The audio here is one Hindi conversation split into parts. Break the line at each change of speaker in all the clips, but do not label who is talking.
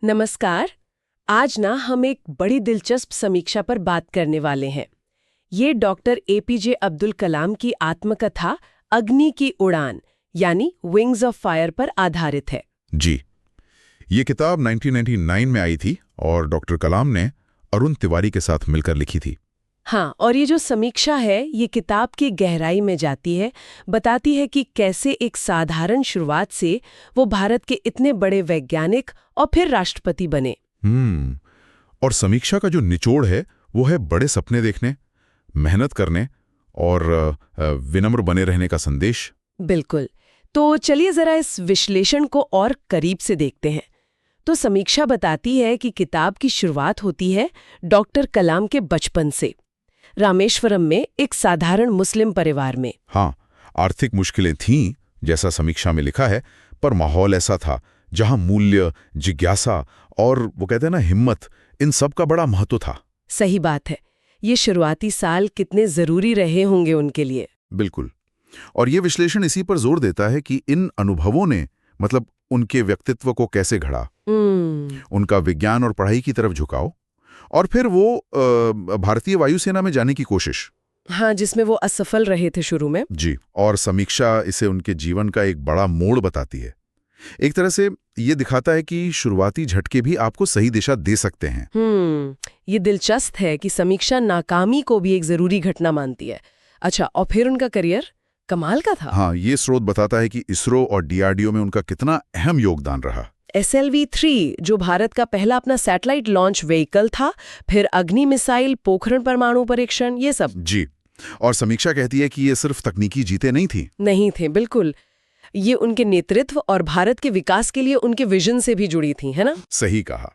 नमस्कार। आज ना हम एक बड़ी दिलचस्प समीक्षा पर बात करने वाले हैं। ये डॉक्टर एपीजे अब्दुल कलाम की आत्मकथा अग्नि की उड़ान यानी विंग्स ऑफ फायर पर आधारित है।
जी, ये किताब 1999 में आई थी और डॉक्टर कलाम ने अरुण तिवारी के साथ मिलकर लिखी थी।
हाँ, और ये जो समीक्षा है ये किताब की गहराई में जाती है, बताती है कि कैसे एक साधारण शुरुआत से वो भारत के इतने बड़े वैज्ञानिक और फिर राष्ट्रपति बने।
और समीक्षा का जो निचोड़ है वो है बड़े सपने देखने, मेहनत करने और विनम्र बने रहने का संदेश।
बिल्कुल। तो चलिए जरा इस विश्लेषण को और करीब से देखते हैं। तो समीक्षा बताती है कि किताब की शुरुआत होती है डॉक्टर कलाम के बचपन से, रामेश्वरम में एक साधारण मुस्लिम परिवार में।
हाँ, आर्थिक मुश्किलें थीं जैसा समीक्षा में लिखा है, पर माहौल ऐसा था जहां मूल्य, जिज्ञासा और वो कहते हैं ना हिम्मत, इन सब का बड़ा महत्व था।
सही बात है। ये शुरुआती साल कितने जरूरी रहे होंगे उनके लिए।
बिल्कुल। और ये विश्लेषण इसी पर जोर देता है कि इन अनुभवों ने मतलब उनके व्यक्तित्व को कैसे घड़ा, उनका विज्ञान और पढ़ाई की तरफ झुकाव, और फिर वो भारतीय वायुसेना में जाने की कोशिश।
हाँ, जिसमें वो असफल रहे थे शुरू में।
जी, और समीक्षा इसे उनके जीवन का एक बड़ा मोड़ बताती है। एक तरह से ये दिखाता है कि शुरुआती झटके भी आपको सही दिशा दे सकते हैं।
ये दिलचस्प है कि समीक्षा नाकामी को भी एक जरूरी घटना मानती है। अच्छा, और फिर उनका करियर कमाल का था।
हाँ, ये स्रोत बताता है कि इसरो और डीआरडीओ में उनका कितना अहम योगदान रहा।
SLV-3 जो भारत का पहला अपना सैटेलाइट लॉन्च व्हीकल था, फिर अग्नि मिसाइल, पोखरण परमाणु परीक्षण, ये सब।
जी, और समीक्षा कहती है कि ये सिर्फ तकनीकी जीते नहीं
थे, बिल्कुल। ये उनके नेतृत्व और भारत के विकास के लिए उनके विजन से भी जुड़ी थी, है ना?
सही कहा।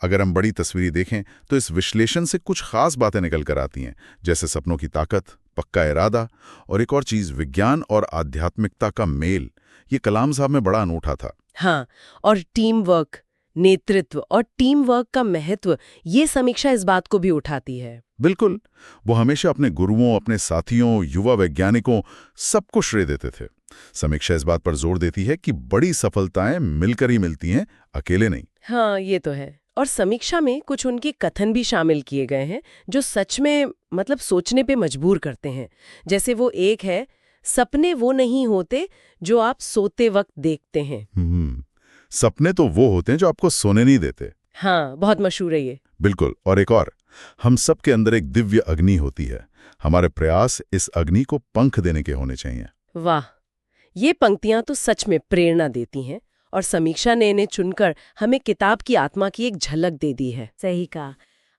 अगर हम बड़ी तस्वीर देखें तो इस विश्लेषण से कुछ खास बातें निकल कर आती हैं, जैसे सपनों की ताकत, पक्का इरादा, और एक और चीज, विज्ञान और आध्यात्मिकता का मेल। ये कलाम साहब में बड़ा अनूठा था।
हाँ, और टीम वर्क, नेतृत्व और टीम वर्क का महत्व, ये समीक्षा इस बात को भी उठाती है।
बिल्कुल, वो हमेशा अपने गुरुओं, अपने साथियों, युवा वैज्ञानिकों, सबको श्रेय देते थे। समीक्षा इस बात पर जोर देती है कि बड़ी सफलताएं मिलकर ही मिलती हैं, अकेले नहीं।
हाँ, ये तो है। और समीक्षा में कुछ उनके कथन भी शामिल किए गए हैं जो सच में मतलब सोचने पे मजबूर करते हैं। जैसे वो एक है, सपने वो नहीं होते जो आप सोते वक्त देखते हैं।
सपने तो वो होते हैं जो आपको सोने नहीं देते।
हाँ, बहुत मशहूर है ये।
बिल्कुल। और एक और, हम सबके अंदर एक दिव्य अग्नि होती है, हमारे प्रयास इस अग्नि को पंख देने के होने चाहिए।
वाह, ये पंक्तियां तो सच में प्रेरणा देती हैं। और समीक्षा ने इन्हें चुनकर हमें किताब की आत्मा की एक झलक दे दी है। सही कहा।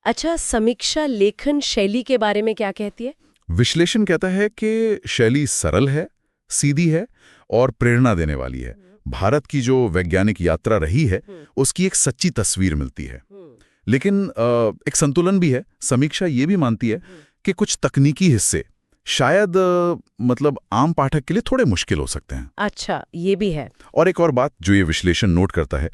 अच्छा, समीक्षा लेखन शैली के बारे में क्या कहती है?
विश्लेषण कहता है कि शैली सरल है, सीधी है और प्रेरणा देने वाली है। भारत की जो वैज्ञानिक यात्रा रही है उसकी एक सच्ची तस्वीर मिलती है। लेकिन एक संतुलन भी है। समीक्षा ये भी मानती है कि कुछ तकनीकी हिस्से शायद मतलब आम पाठक के लिए थोड़े मुश्किल हो सकते हैं।
अच्छा, ये भी है।
और एक और बात जो ये विश्लेषण नोट करता है,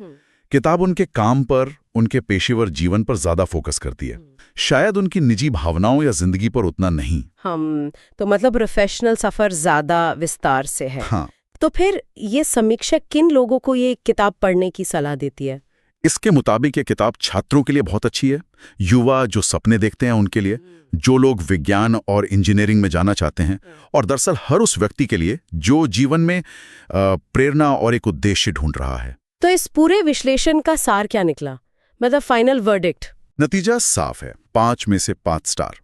किताब उनके काम पर, उनके पेशेवर जीवन पर ज्यादा फोकस करती है, शायद उनकी निजी भावनाओं या जिंदगी पर उतना नहीं।
हम तो मतलब प्रोफेशनल सफर ज्यादा विस्तार से है।
हाँ।
तो फिर ये समीक्षा किन लोगों को ये किताब पढ़ने की सलाह देती है?
इसके मुताबिक ये किताब छात्रों के लिए बहुत अच्छी है, युवा जो सपने देखते हैं उनके लिए, जो लोग विज्ञान और इंजीनियरिंग में जाना चाहते हैं, और दरअसल हर उस व्यक्ति के लिए जो जीवन में प्रेरणा और एक उद्देश्य ढूंढ रहा है।
तो इस पूरे विश्लेषण का सार क्या निकला, मतलब फाइनल वर्डिक्ट?
नतीजा साफ है, 5 में से 5 स्टार।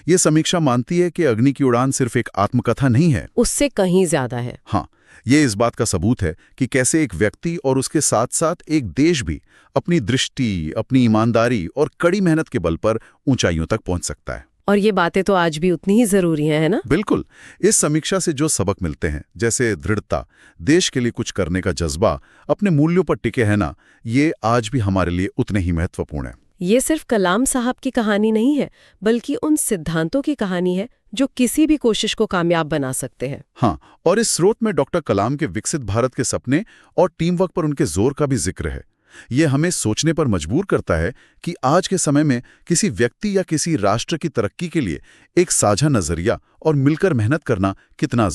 ये समीक्षा मानती है कि अग्नि की उड़ान सिर्फ एक आत्मकथा नहीं है,
उससे कहीं ज्यादा है।
हाँ, ये इस बात का सबूत है कि कैसे एक व्यक्ति और उसके साथ साथ एक देश भी अपनी दृष्टि, अपनी ईमानदारी और कड़ी मेहनत के बल पर ऊंचाइयों तक पहुंच सकता है।
और ये बातें तो आज भी उतनी ही जरूरी हैं, है ना?
बिल्कुल। इस समीक्षा से जो सबक मिलते हैं, जैसे दृढ़ता, देश के लिए कुछ करने का जज्बा, अपने मूल्यों पर टिके रहना, ये आज भी हमारे लिए उतने ही महत्वपूर्ण है।
ये सिर्फ कलाम साहब की कहानी नहीं है, बल्कि उन सिद्धांतों की कहानी है जो किसी भी कोशिश को कामयाब बना सकते हैं।
हाँ, और इस स्रोत में डॉक्टर कलाम के विकसित भारत के सपने और टीम वर्क पर उनके जोर का भी जिक्र है। ये हमें सोचने पर मजबूर करता है कि आज के समय में किसी व्यक्ति या किसी राष्ट्र की तरक्की के लिए एक साझा नजरिया और मिलकर मेहनत करना कितना